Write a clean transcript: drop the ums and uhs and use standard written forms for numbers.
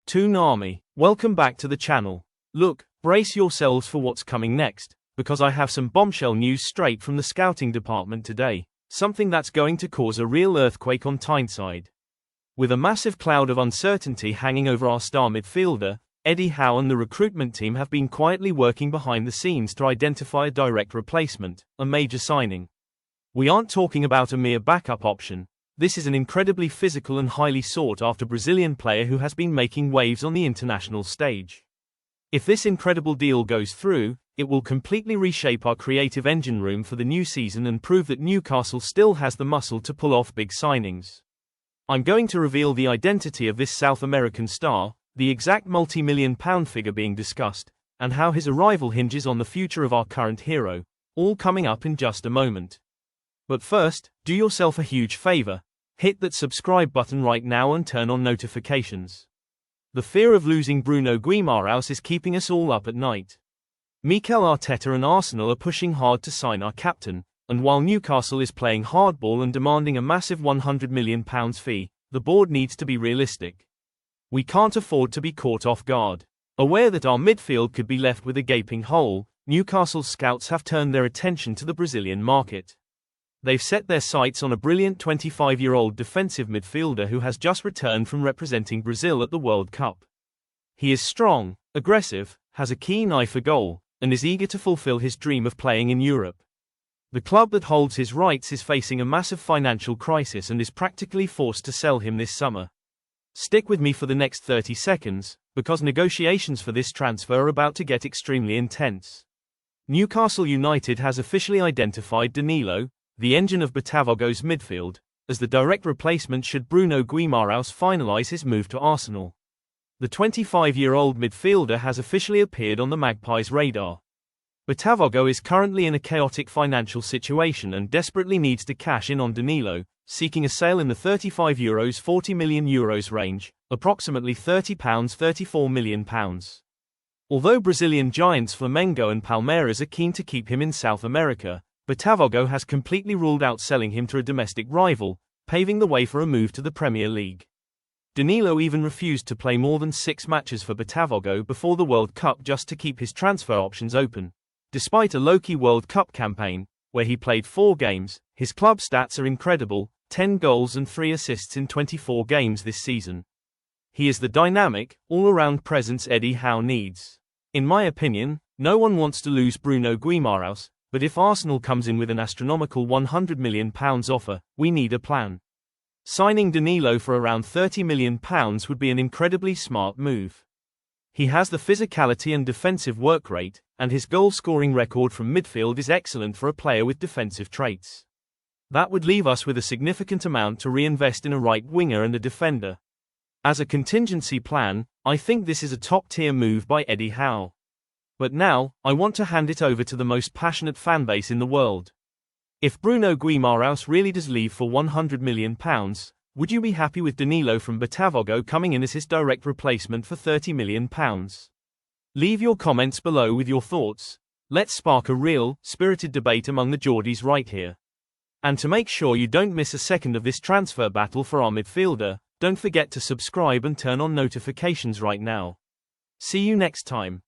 Toonami, welcome back to the channel. Look, brace yourselves for what's coming next, because I have some bombshell news straight from the scouting department today, something that's going to cause a real earthquake on Tyneside. With a massive cloud of uncertainty hanging over our star midfielder, Eddie Howe and the recruitment team have been quietly working behind the scenes to identify a direct replacement, a major signing. We aren't talking about a mere backup option. This is an incredibly physical and highly sought-after Brazilian player who has been making waves on the international stage. If this incredible deal goes through, it will completely reshape our creative engine room for the new season and prove that Newcastle still has the muscle to pull off big signings. I'm going to reveal the identity of this South American star, the exact multi-million-pound figure being discussed, and how his arrival hinges on the future of our current hero, all coming up in just a moment. But first, do yourself a huge favor. Hit that subscribe button right now and turn on notifications. The fear of losing Bruno Guimaraes is keeping us all up at night. Mikel Arteta and Arsenal are pushing hard to sign our captain, and while Newcastle is playing hardball and demanding a massive £100 million fee, the board needs to be realistic. We can't afford to be caught off guard. Aware that our midfield could be left with a gaping hole, Newcastle scouts have turned their attention to the Brazilian market. They've set their sights on a brilliant 25-year-old defensive midfielder who has just returned from representing Brazil at the World Cup. He is strong, aggressive, has a keen eye for goal, and is eager to fulfill his dream of playing in Europe. The club that holds his rights is facing a massive financial crisis and is practically forced to sell him this summer. Stick with me for the next 30 seconds, because negotiations for this transfer are about to get extremely intense. Newcastle United has officially identified Danilo, the engine of Botafogo's midfield, as the direct replacement should Bruno Guimaraes finalise his move to Arsenal. The 25-year-old midfielder has officially appeared on the Magpies' radar. Botafogo is currently in a chaotic financial situation and desperately needs to cash in on Danilo, seeking a sale in the €35 40 million range, approximately £30 £34 million. Although Brazilian giants Flamengo and Palmeiras are keen to keep him in South America, Botafogo has completely ruled out selling him to a domestic rival, paving the way for a move to the Premier League. Danilo even refused to play more than 6 matches for Botafogo before the World Cup just to keep his transfer options open. Despite a low-key World Cup campaign, where he played 4 games, his club stats are incredible, 10 goals and 3 assists in 24 games this season. He is the dynamic, all-around presence Eddie Howe needs. In my opinion, no one wants to lose Bruno Guimaraes, but if Arsenal comes in with an astronomical £100 million offer, we need a plan. Signing Danilo for around £30 million would be an incredibly smart move. He has the physicality and defensive work rate, and his goal-scoring record from midfield is excellent for a player with defensive traits. That would leave us with a significant amount to reinvest in a right winger and a defender. As a contingency plan, I think this is a top-tier move by Eddie Howe. But now, I want to hand it over to the most passionate fanbase in the world. If Bruno Guimaraes really does leave for £100 million, would you be happy with Danilo from Botafogo coming in as his direct replacement for £30 million? Leave your comments below with your thoughts. Let's spark a real, spirited debate among the Geordies right here. And to make sure you don't miss a second of this transfer battle for our midfielder, don't forget to subscribe and turn on notifications right now. See you next time.